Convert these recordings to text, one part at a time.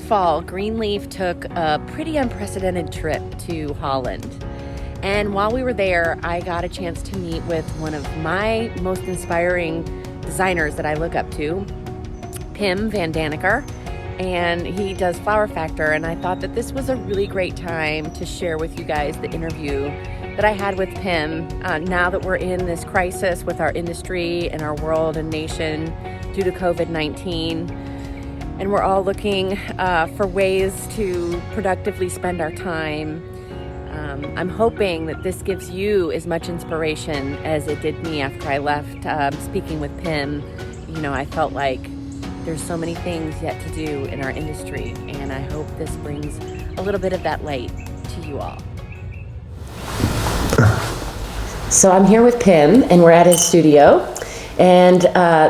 fall, Greenleaf took a pretty unprecedented trip to Holland. And while we were there, I got a chance to meet with one of my most inspiring designers that I look up to, Pim Van Den Akker, and he does Flower Factor, and I thought that this was a really great time to share with you guys the interview that I had with Pim. Now that we're in this crisis with our industry and our world and nation due to COVID-19, and we're all looking for ways to productively spend our time, I'm hoping that this gives you as much inspiration as it did me after I left speaking with Pim. You know, I felt like there's so many things yet to do in our industry, and I hope this brings a little bit of that light to you all. So I'm here with Pim, and we're at his studio, and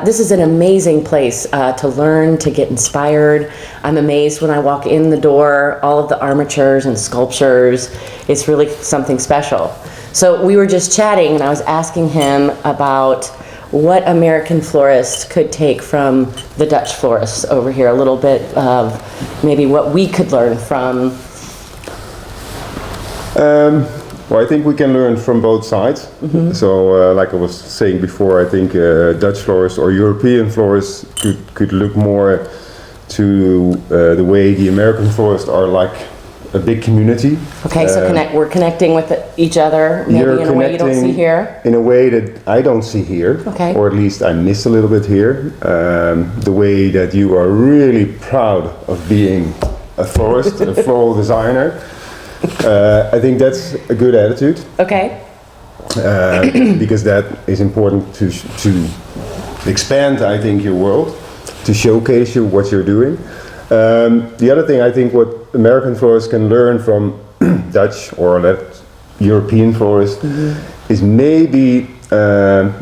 this is an amazing place to learn, to get inspired. I'm amazed when I walk in the door, all of the armatures and sculptures. It's really something special. So we were just chatting, and I was asking him about what American florists could take from the Dutch florists over here, a little bit of maybe what we could learn from. Well, I think we can learn from both sides. Mm-hmm. So, like I was saying before, I think Dutch florists or European florists could look more to the way the American florists are, like a big community. Okay, so we're connecting with each other, maybe in a way you don't see here? In a way that I don't see here, okay. Or at least I miss a little bit here. The way that you are really proud of being a florist, a floral designer. I think that's a good attitude. Okay. Because that is important to expand, I think, your world, to showcase you what you're doing. The other thing I think what American florists can learn from Dutch or European florists mm-hmm. is maybe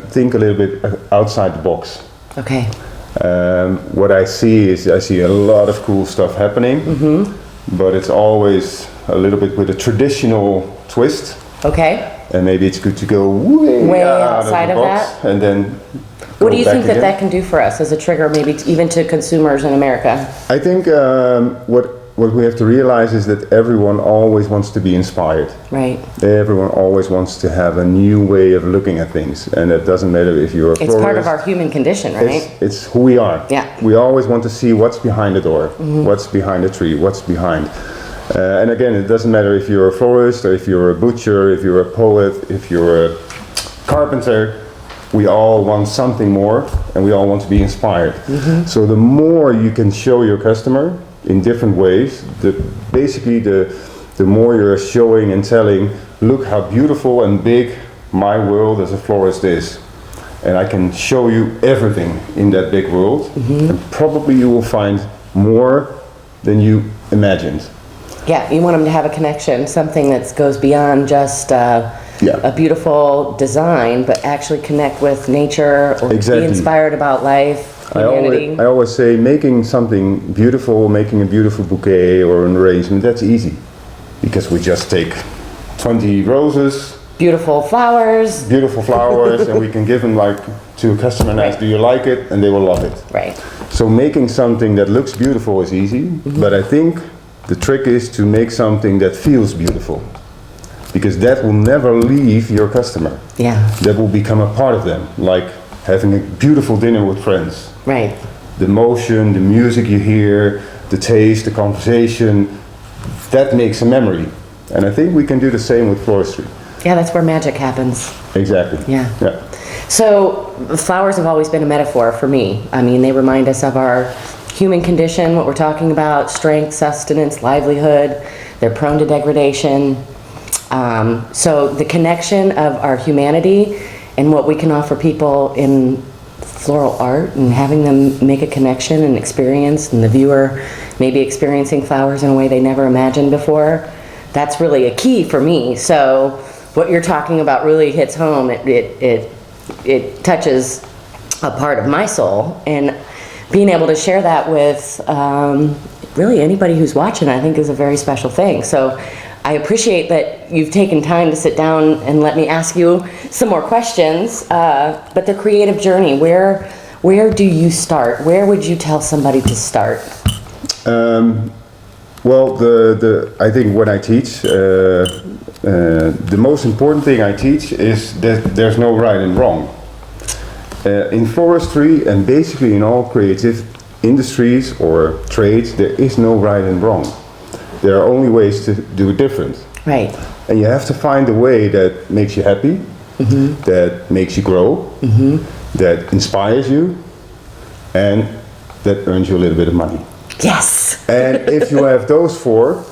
think a little bit outside the box. Okay. What I see a lot of cool stuff happening, mm-hmm. but it's always a little bit with a traditional twist. Okay. And maybe it's good to go way outside of the box that. And then what do you think that can do for us as a trigger, maybe even to consumers in America? I think what we have to realize is that everyone always wants to be inspired. Right. Everyone always wants to have a new way of looking at things, and it doesn't matter if you're a florist. It's part of our human condition, right? It's who we are. Yeah. We always want to see what's behind the door, mm-hmm. what's behind the tree, what's behind. And again, it doesn't matter if you're a florist, or if you're a butcher, if you're a poet, if you're a carpenter. We all want something more, and we all want to be inspired. Mm-hmm. So the more you can show your customer in different ways, the more you're showing and telling, look how beautiful and big my world as a florist is. And I can show you everything in that big world, mm-hmm. and probably you will find more than you imagined. Yeah, you want them to have a connection, something that goes beyond just a beautiful design, but actually connect with nature or exactly. be inspired about life, humanity. I always say making something beautiful, making a beautiful bouquet or an arrangement, that's easy. Because we just take 20 roses. Beautiful flowers, and we can give them to a customer and ask, do you like it? And they will love it. Right. So making something that looks beautiful is easy, mm-hmm. but I think the trick is to make something that feels beautiful, because that will never leave your customer. Yeah. That will become a part of them, like having a beautiful dinner with friends. Right. The motion, the music you hear, the taste, the conversation, that makes a memory. And I think we can do the same with floristry. Yeah, that's where magic happens. Exactly. Yeah. Yeah. So flowers have always been a metaphor for me. I mean, they remind us of our human condition, what we're talking about, strength, sustenance, livelihood. They're prone to degradation. So the connection of our humanity and what we can offer people in floral art, and having them make a connection and experience, and the viewer maybe experiencing flowers in a way they never imagined before, that's really a key for me. So what you're talking about really hits home. It touches a part of my soul, and being able to share that with really anybody who's watching, I think, is a very special thing. So I appreciate that you've taken time to sit down and let me ask you some more questions. But the creative journey, where do you start? Where would you tell somebody to start? Well, I think when I teach, the most important thing I teach is that there's no right and wrong. In forestry and basically in all creative industries or trades, there is no right and wrong. There are only ways to do it different. Right. And you have to find a way that makes you happy, that makes you grow, that inspires you, and that earns you a little bit of money. Yes. And if you have those four,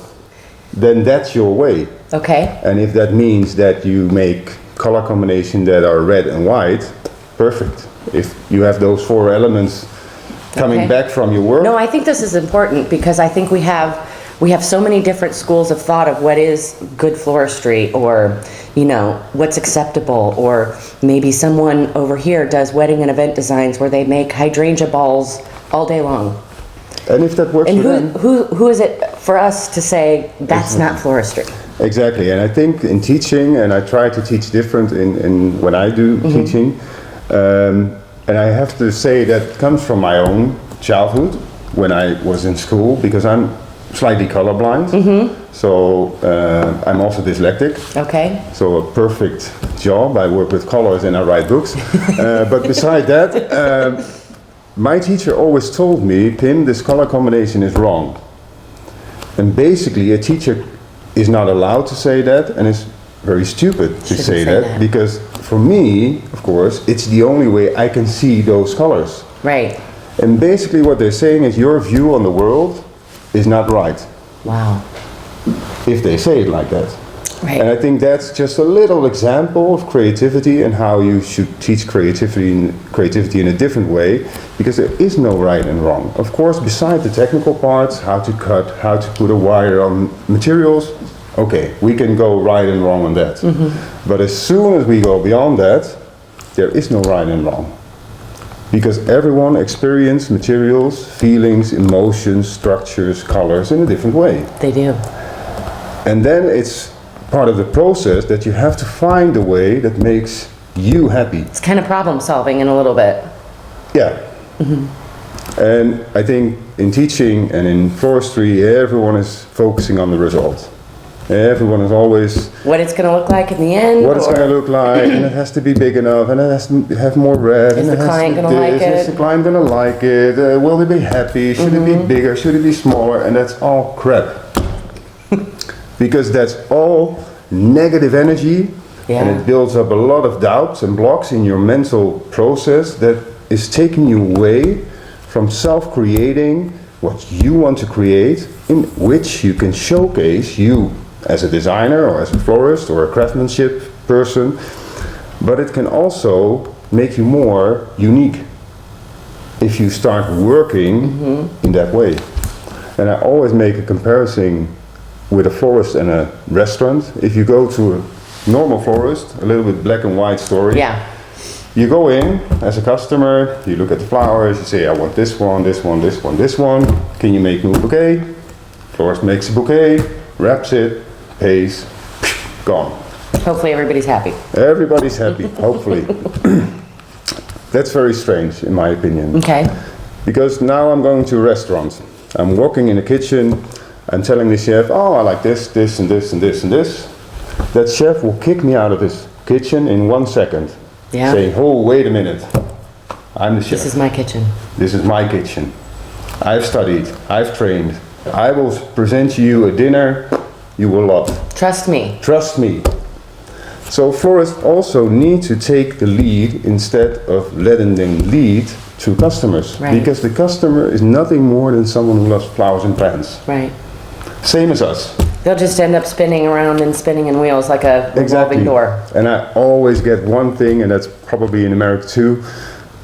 then that's your way. Okay. And if that means that you make color combinations that are red and white, perfect. If you have those four elements coming back from your work. No, I think this is important because I think we have so many different schools of thought of what is good floristry, or, you know, what's acceptable, or maybe someone over here does wedding and event designs where they make hydrangea balls all day long. And if that works And for them. who is it for us to say that's not floristry? Exactly, and I think in teaching, and I try to teach different in when I do teaching, and I have to say that comes from my own childhood when I was in school, because I'm slightly colorblind, so I'm also dyslexic. Okay. So a perfect job. I work with colors and I write books. But beside that, my teacher always told me, Pim, this color combination is wrong. And basically a teacher is not allowed to say that, and it's very stupid to say that, because for me, of course, it's the only way I can see those colors. Right. And basically what they're saying is your view on the world is not right. Wow. If they say it like that. Right. And I think that's just a little example of creativity and how you should teach creativity in a different way, because there is no right and wrong. Of course, beside the technical parts, how to cut, how to put a wire on materials, okay, we can go right and wrong on that. But as soon as we go beyond that, there is no right and wrong. Because everyone experiences materials, feelings, emotions, structures, colors in a different way. They do. And then it's part of the process that you have to find a way that makes you happy. It's kind of problem solving in a little bit. Yeah. And I think in teaching and in forestry, everyone is focusing on the result. Everyone is always What it's going to look like in the end. what it's going to look like, and it has to be big enough, and it has to have more red. Is and the it has client to gonna like Is it? the client going to like it? Will they be happy? Should it be bigger? Should it be smaller? And that's all crap. Because that's all negative energy, and it builds up a lot of doubts and blocks in your mental process that is taking you away from self-creating what you want to create, in which you can showcase you as a designer or as a florist or a craftsmanship person, but it can also make you more unique if you start working in that way. And I always make a comparison with a florist and a restaurant. If you go to a normal florist, a little bit black and white story. Yeah. You go in as a customer, you look at the flowers, you say, I want this one, this one, this one, this one. Can you make me a bouquet? Florist makes a bouquet, wraps it, pays, gone. Hopefully everybody's happy. Everybody's happy, hopefully. That's very strange, in my opinion. Okay. Because now I'm going to a restaurant. I'm walking in the kitchen, I'm telling the chef, oh, I like this, this, and this, and this, and this. That chef will kick me out of his kitchen in 1 second. Yeah. Saying, oh, wait a minute. I'm the chef. This is my kitchen. This is my kitchen. I've studied, I've trained. I will present you a dinner you will love. Trust me. Trust me. So florists also need to take the lead instead of letting them lead to customers. Right. Because the customer is nothing more than someone who loves flowers and plants. Right. Same as us. They'll just end up spinning around and spinning in wheels like a revolving door. And I always get one thing, and that's probably in America too.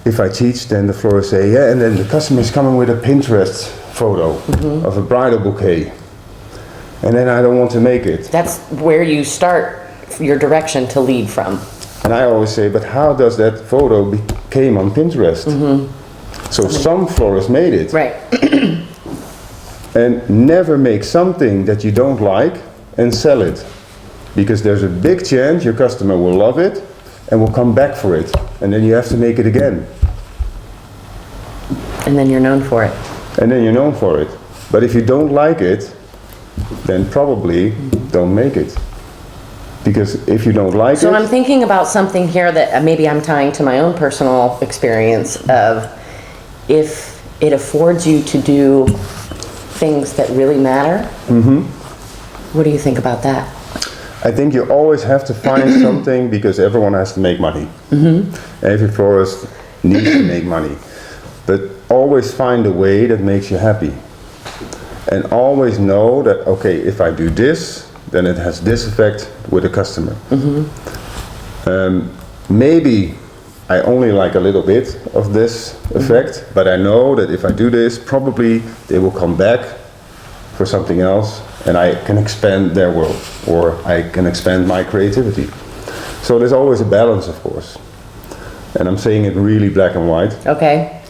If I teach, then the florists say, yeah, and then the customer is coming with a Pinterest photo of a bridal bouquet. And then I don't want to make it. That's where you start your direction to lead from. And I always say, but how does that photo became on Pinterest? So some florists made it. Right. And never make something that you don't like and sell it. Because there's a big chance your customer will love it and will come back for it. And then you have to make it again. And then you're known for it. And then you're known for it. But if you don't like it, then probably don't make it. Because if you don't like So it... I'm thinking about something here that maybe I'm tying to my own personal experience of if it affords you to do things that really matter. What do you think about that? I think you always have to find something, because everyone has to make money. Every florist needs to make money. But always find a way that makes you happy. And always know that, okay, if I do this, then it has this effect with the customer. Maybe I only like a little bit of this effect, but I know that if I do this, probably they will come back for something else, and I can expand their world, or I can expand my creativity. So there's always a balance, of course. And I'm saying it really black and white. Okay.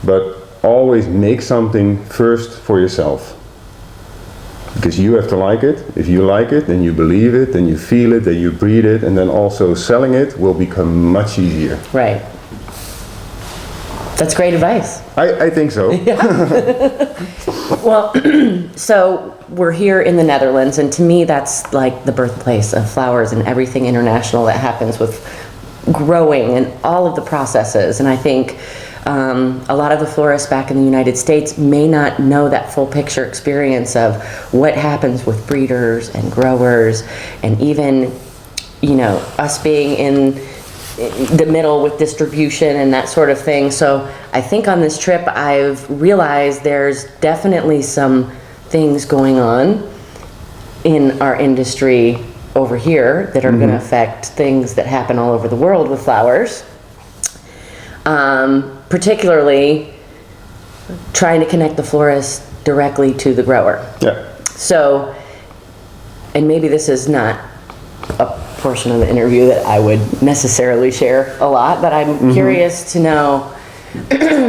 But always make something first for yourself. Because you have to like it. If you like it, then you believe it, then you feel it, then you breathe it, and then also selling it will become much easier. Right. That's great advice. I think so. Well, so we're here in the Netherlands, and to me that's like the birthplace of flowers and everything international that happens with growing and all of the processes. And I think a lot of the florists back in the United States may not know that full picture experience of what happens with breeders and growers, and even, you know, us being in the middle with distribution and that sort of thing. So I think on this trip I've realized there's definitely some things going on in our industry over here that are going to affect things that happen all over the world with flowers. Particularly trying to connect the florist directly to the grower. Yeah. So, and maybe this is not a portion of the interview that I would necessarily share a lot, but I'm curious to know,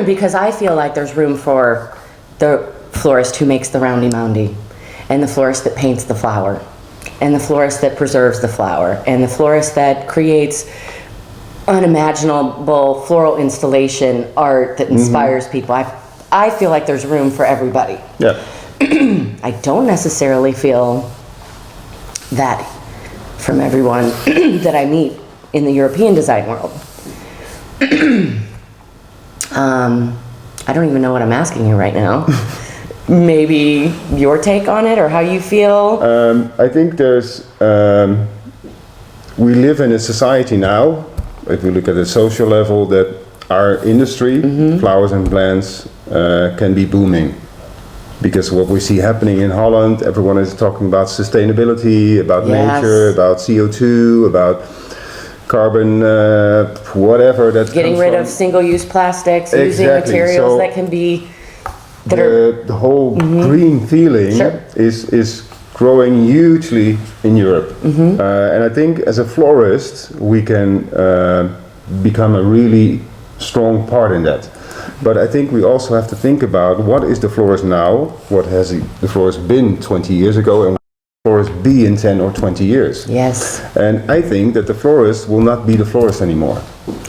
because I feel like there's room for the florist who makes the roundy moundy, and the florist that paints the flower, and the florist that preserves the flower, and the florist that creates unimaginable floral installation art that inspires people. I feel like there's room for everybody. Yeah. I don't necessarily feel that from everyone that I meet in the European design world. I don't even know what I'm asking you right now. Maybe your take on it, or how you feel? I think there's, we live in a society now, if we look at the social level, that our industry, flowers and plants, can be booming. Because what we see happening in Holland, everyone is talking about sustainability, about nature, about CO2, about carbon, whatever that getting rid of single-use plastics, using materials that can be... The whole green feeling is growing hugely in Europe. And I think as a florist, we can become a really strong part in that. But I think we also have to think about what is the florist now, what has the florist been 20 years ago, and what will the florist be in 10 or 20 years. Yes. And I think that the florist will not be the florist anymore.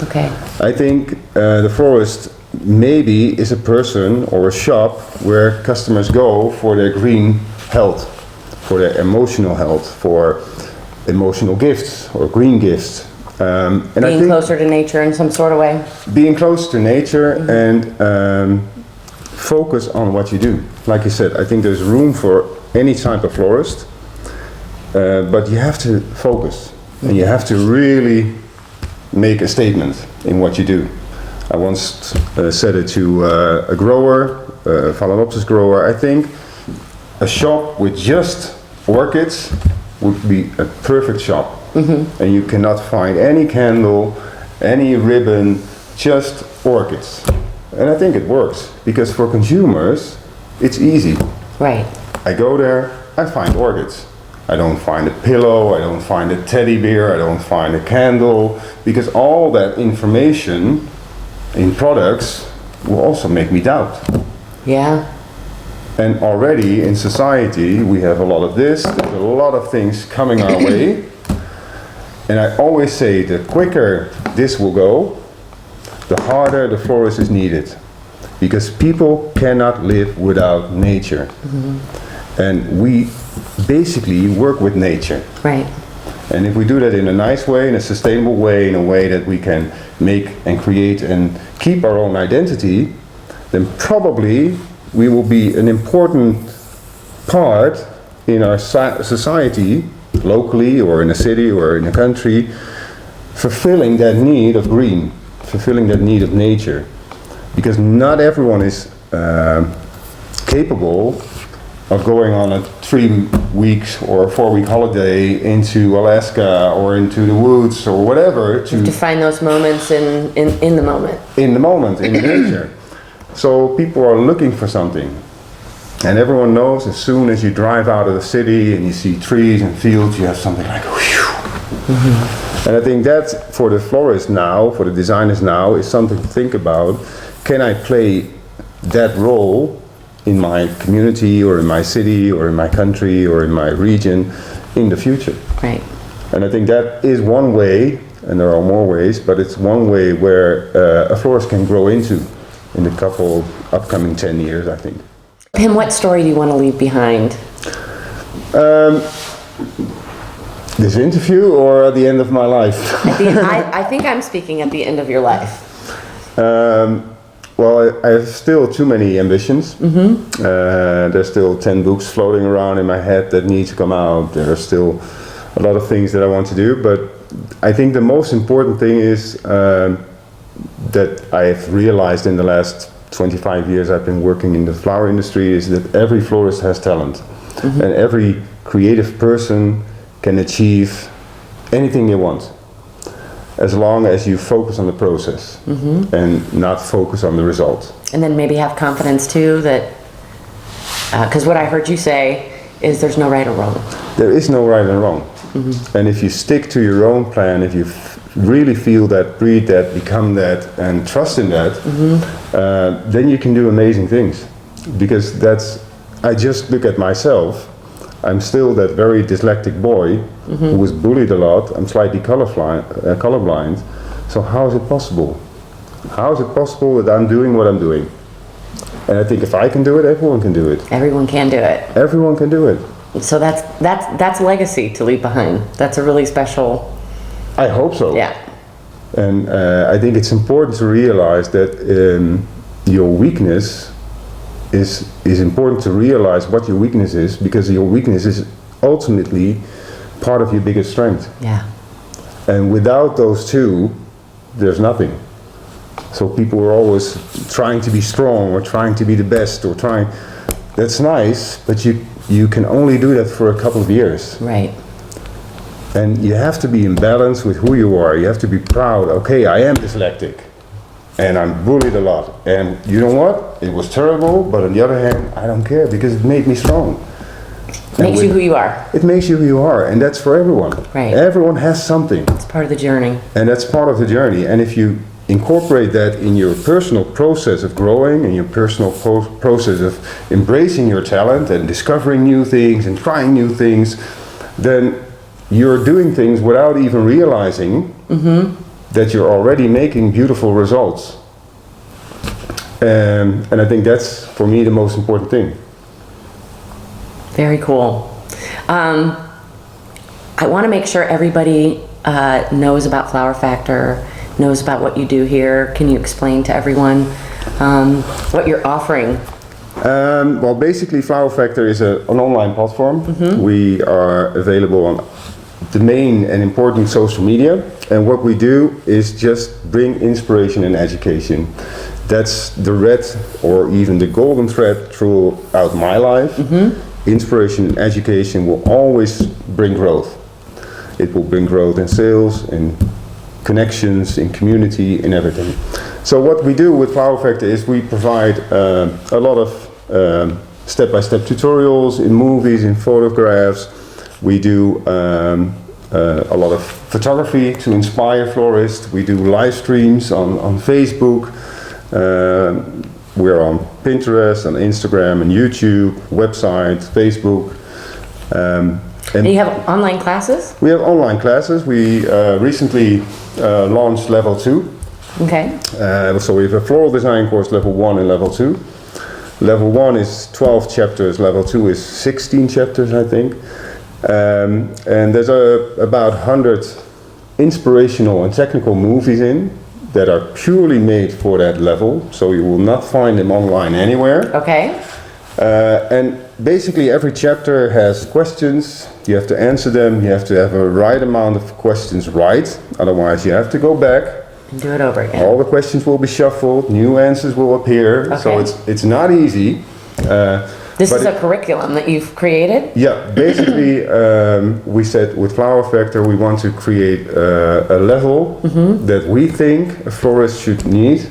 Okay. I think the florist maybe is a person or a shop where customers go for their green health, for their emotional health, for emotional gifts or green gifts. And being I think closer to nature in some sort of way. Being close to nature and focus on what you do. Like you said, I think there's room for any type of florist, but you have to focus and you have to really make a statement in what you do. I once said it to a grower, a Phalaenopsis grower. I think a shop with just orchids would be a perfect shop. And you cannot find any candle, any ribbon, just orchids. And I think it works, because for consumers, it's easy. Right. I go there, I find orchids. I don't find a pillow, I don't find a teddy bear, I don't find a candle, because all that information in products will also make me doubt. Yeah. And already in society we have a lot of this, there's a lot of things coming our way. And I always say the quicker this will go, the harder the florist is needed. Because people cannot live without nature. And we basically work with nature. Right. And if we do that in a nice way, in a sustainable way, in a way that we can make and create and keep our own identity, then probably we will be an important part in our society, locally or in a city or in a country, fulfilling that need of green, fulfilling that need of nature. Because not everyone is capable of going on a 3 weeks or a 4 week holiday into Alaska or into the woods or whatever To find those moments in the moment. in the moment, in nature. So people are looking for something. And everyone knows as soon as you drive out of the city and you see trees and fields, you have something like whew. And I think that for the florists now, for the designers now, is something to think about. Can I play that role in my community or in my city or in my country or in my region in the future? Right. And I think that is one way, and there are more ways, but it's one way where a florist can grow into in the couple upcoming 10 years, I think. Pim, what story do you want to leave behind? This interview or at the end of my life? I think I'm speaking at the end of your life. Well, I have still too many ambitions. There's still 10 books floating around in my head that need to come out. There are still a lot of things that I want to do, but I think the most important thing is that I've realized in the last 25 years I've been working in the flower industry is that every florist has talent. And every creative person can achieve anything they want, as long as you focus on the process and not focus on the result. And then maybe have confidence too that, because what I heard you say is there's no right or wrong. There is no right and wrong. And if you stick to your own plan, if you really feel that, breathe that, become that, and trust in that, then you can do amazing things. Because I just look at myself. I'm still that very dyslexic boy who was bullied a lot. I'm slightly colorblind. So how is it possible? How is it possible that I'm doing what I'm doing? And I think if I can do it, everyone can do it. Everyone can do it. Everyone can do it. So that's legacy to leave behind. That's a really special. I hope so. Yeah. And I think it's important to realize that your weakness is important to realize what your weakness is, because your weakness is ultimately part of your biggest strength. Yeah. And without those two, there's nothing. So people are always trying to be strong or trying to be the best or trying. That's nice, but you can only do that for a couple of years. Right. And you have to be in balance with who you are. You have to be proud. Okay, I am dyslexic. And I'm bullied a lot. And you know what? It was terrible, but on the other hand, I don't care because it made me strong. Makes you who you are. It makes you who you are, and that's for everyone. Right. Everyone has something. It's part of the journey. And that's part of the journey. And if you incorporate that in your personal process of growing, in your personal process of embracing your talent and discovering new things and trying new things, then you're doing things without even realizing that you're already making beautiful results. And I think that's, for me, the most important thing. Very cool. I want to make sure everybody knows about Flower Factor, knows about what you do here. Can you explain to everyone what you're offering? Well, basically, Flower Factor is an online platform. We are available on the main and important social media, and what we do is just bring inspiration and education. That's the red or even the golden thread throughout my life. Inspiration and education will always bring growth. It will bring growth in sales, in connections, in community, in everything. So what we do with Flower Factor is we provide a lot of step-by-step tutorials in movies, in photographs. We do a lot of photography to inspire florists. We do live streams on Facebook. We're on Pinterest, on Instagram, and YouTube, website, Facebook. And you have online classes? We have online classes. We recently launched level 2. Okay. So we have a floral design course level 1 and level 2. Level 1 is 12 chapters, level 2 is 16 chapters, I think. And there's about 100 inspirational and technical movies in that are purely made for that level, so you will not find them online anywhere. Okay. And basically every chapter has questions, you have to answer them, you have to have a right amount of questions right, otherwise you have to go back. And do it over again. All the questions will be shuffled, new answers will appear, so it's not easy. This is a curriculum that you've created? Yeah, basically we said with Flower Factor we want to create a level that we think a florist should need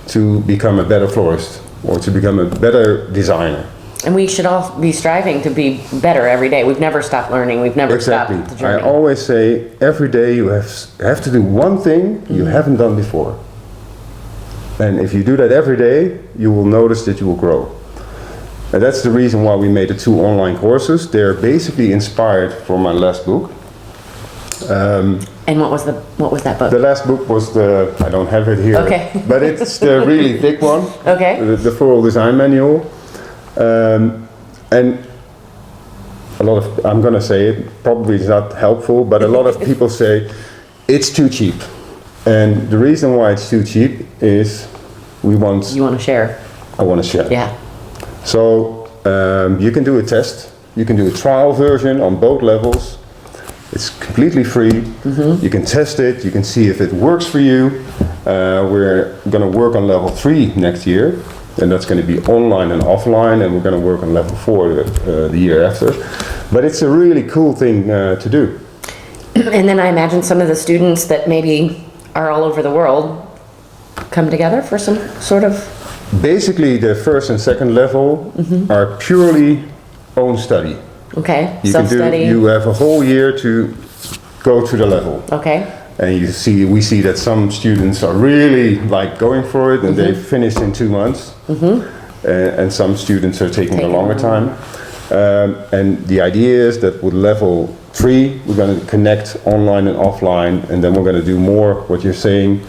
to become a better florist or to become a better designer. And we should all be striving to be better every day. We've never stopped learning. We've never stopped the journey. I always say every day you have to do one thing you haven't done before. And if you do that every day, you will notice that you will grow. And that's the reason why we made the 2 online courses. They're basically inspired from my last book. And what was that book? The last book was I don't have it here, but it's the really thick one. Okay. The Floral Design Manual. And a lot of, I'm gonna say it, probably is not helpful, but a lot of people say it's too cheap. And the reason why it's too cheap is you want to share. I want to share. Yeah. So you can do a test, you can do a trial version on both levels. It's completely free. You can test it, you can see if it works for you. We're going to work on level 3 next year, and that's going to be online and offline, and we're going to work on level 4 the year after. But it's a really cool thing to do. And then I imagine some of the students that maybe are all over the world come together for some sort of... Basically, the first and second level are purely own study. Okay, self-study. You have a whole year to go to the level. Okay. And we see that some students are really like going for it and they finish in 2 months. And some students are taking a longer time. And the idea is that with level 3, we're going to connect online and offline, and then we're going to do more what you're saying,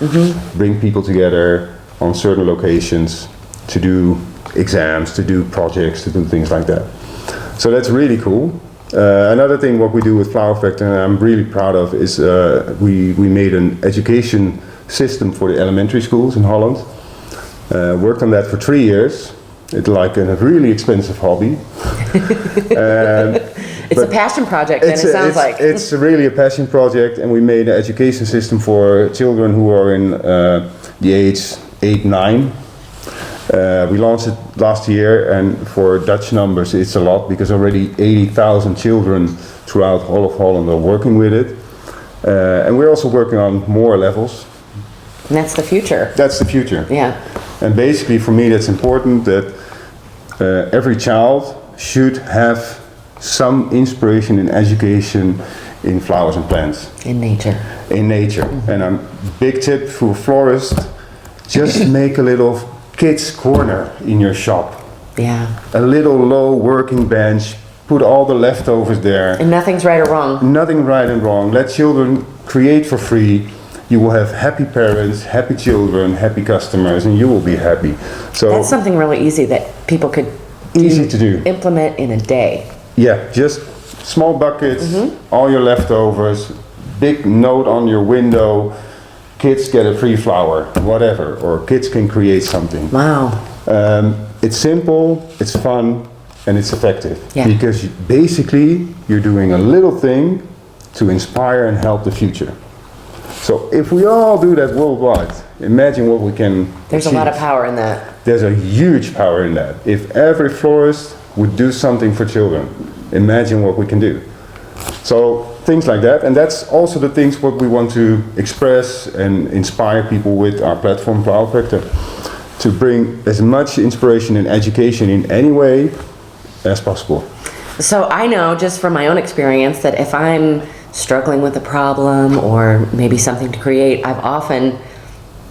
bring people together on certain locations to do exams, to do projects, to do things like that. So that's really cool. Another thing what we do with Flower Factor, and I'm really proud of, is we made an education system for the elementary schools in Holland. Worked on that for 3 years. It's like a really expensive hobby. It's a passion project, then it sounds like. It's really a passion project, and we made an education system for children who are in the age 8, 9. We launched it last year, and for Dutch numbers it's a lot because already 80,000 children throughout all of Holland are working with it. And we're also working on more levels. And that's the future. That's the future. Yeah. And basically for me that's important that every child should have some inspiration in education in flowers and plants. In nature. In nature. And a big tip for florists, just make a little kids corner in your shop. Yeah. A little low working bench, put all the leftovers there. And nothing's right or wrong. Nothing right and wrong. Let children create for free. You will have happy parents, happy children, happy customers, and you will be happy. So that's something really easy that people could implement in a day. Yeah, just small buckets, all your leftovers, big note on your window, kids get a free flower, whatever, or kids can create something. Wow. It's simple, it's fun, and it's effective. Yeah. Because basically you're doing a little thing to inspire and help the future. So if we all do that worldwide, imagine what we can There's achieve. a lot of power in that. There's a huge power in that. If every florist would do something for children, imagine what we can do. So things like that, and that's also the things what we want to express and inspire people with our platform Flower Factor, to bring as much inspiration and education in any way as possible. So I know just from my own experience that if I'm struggling with a problem or maybe something to create, I've often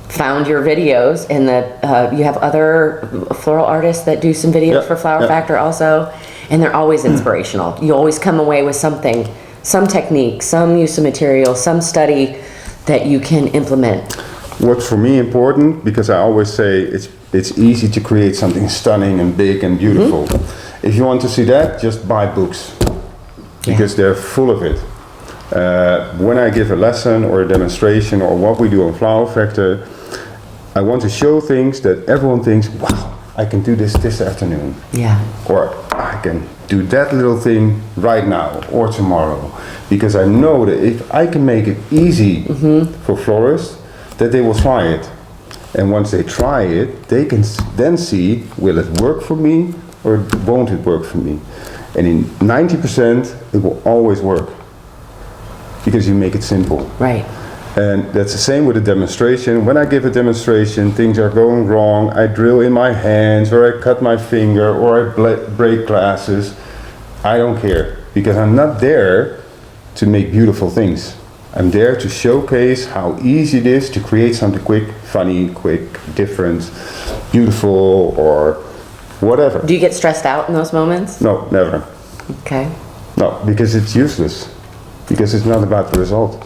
found your videos, and that you have other floral artists that do some videos for Flower Factor also, and they're always inspirational. You always come away with something, some technique, some use of material, some study that you can implement. what's for me important, because I always say it's easy to create something stunning and big and beautiful. If you want to see that, just buy books, because they're full of it. When I give a lesson or a demonstration or what we do on Flower Factor, I want to show things that everyone thinks, wow, I can do this afternoon. Yeah. Or I can do that little thing right now or tomorrow. Because I know that if I can make it easy for florists, that they will try it. And once they try it, they can then see, will it work for me or won't it work for me? And in 90%, it will always work. Because you make it simple. Right. And that's the same with a demonstration. When I give a demonstration, things are going wrong. I drill in my hands, or I cut my finger, or I break glasses. I don't care, because I'm not there to make beautiful things. I'm there to showcase how easy it is to create something quick, funny, quick, different, beautiful, or whatever. Do you get stressed out in those moments? No, never. Okay. No, because it's useless. Because it's not about the result.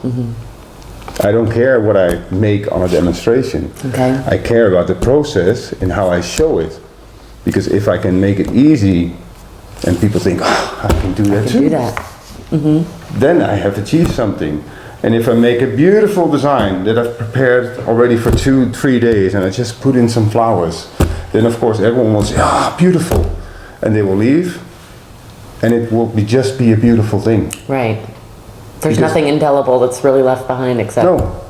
I don't care what I make on a demonstration. Okay. I care about the process and how I show it. Because if I can make it easy and people think, oh, I can do that too. Do that. Then I have achieved something. And if I make a beautiful design that I've prepared already for 2-3 days and I just put in some flowers, then of course everyone will say, ah, beautiful. And they will leave and it will just be a beautiful thing. Right. There's nothing indelible that's really left behind except... No.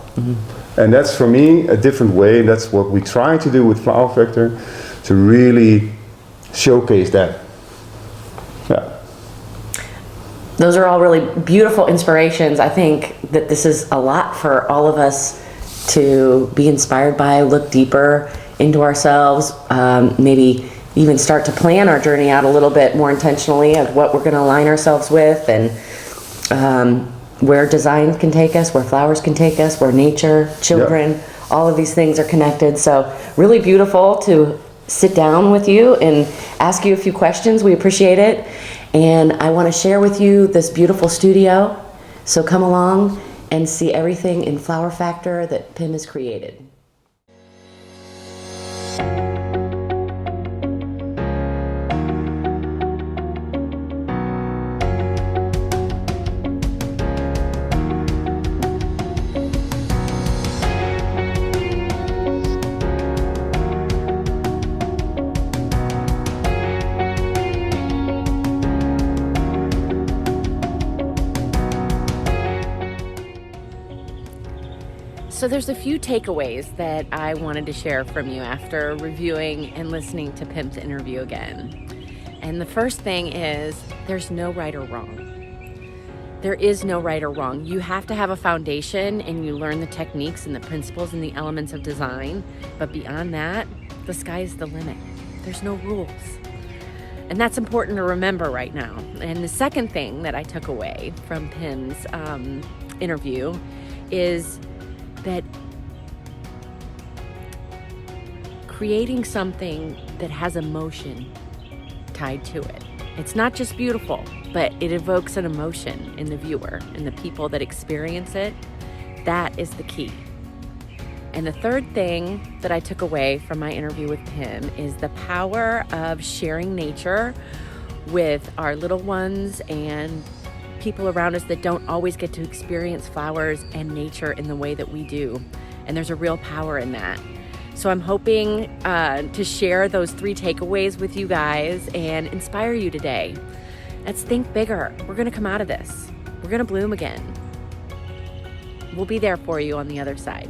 And that's for me a different way. That's what we try to do with Flower Factor, to really showcase that. Yeah. Those are all really beautiful inspirations. I think that this is a lot for all of us to be inspired by, look deeper into ourselves, maybe even start to plan our journey out a little bit more intentionally of what we're going to align ourselves with, and where design can take us, where flowers can take us, where nature, children, all of these things are connected. So really beautiful to sit down with you and ask you a few questions. We appreciate it. And I want to share with you this beautiful studio. So come along and see everything in Flower Factor that Pim has created. So there's a few takeaways that I wanted to share from you after reviewing and listening to Pim's interview again. And the first thing is, there's no right or wrong. There is no right or wrong. You have to have a foundation and you learn the techniques and the principles and the elements of design. But beyond that, the sky is the limit. There's no rules. And that's important to remember right now. And the second thing that I took away from Pim's interview is that creating something that has emotion tied to it. It's not just beautiful, but it evokes an emotion in the viewer and the people that experience it. That is the key. And the third thing that I took away from my interview with Pim is the power of sharing nature with our little ones and people around us that don't always get to experience flowers and nature in the way that we do. And there's a real power in that. So I'm hoping to share those 3 takeaways with you guys and inspire you today. Let's think bigger. We're gonna come out of this. We're gonna bloom again. We'll be there for you on the other side.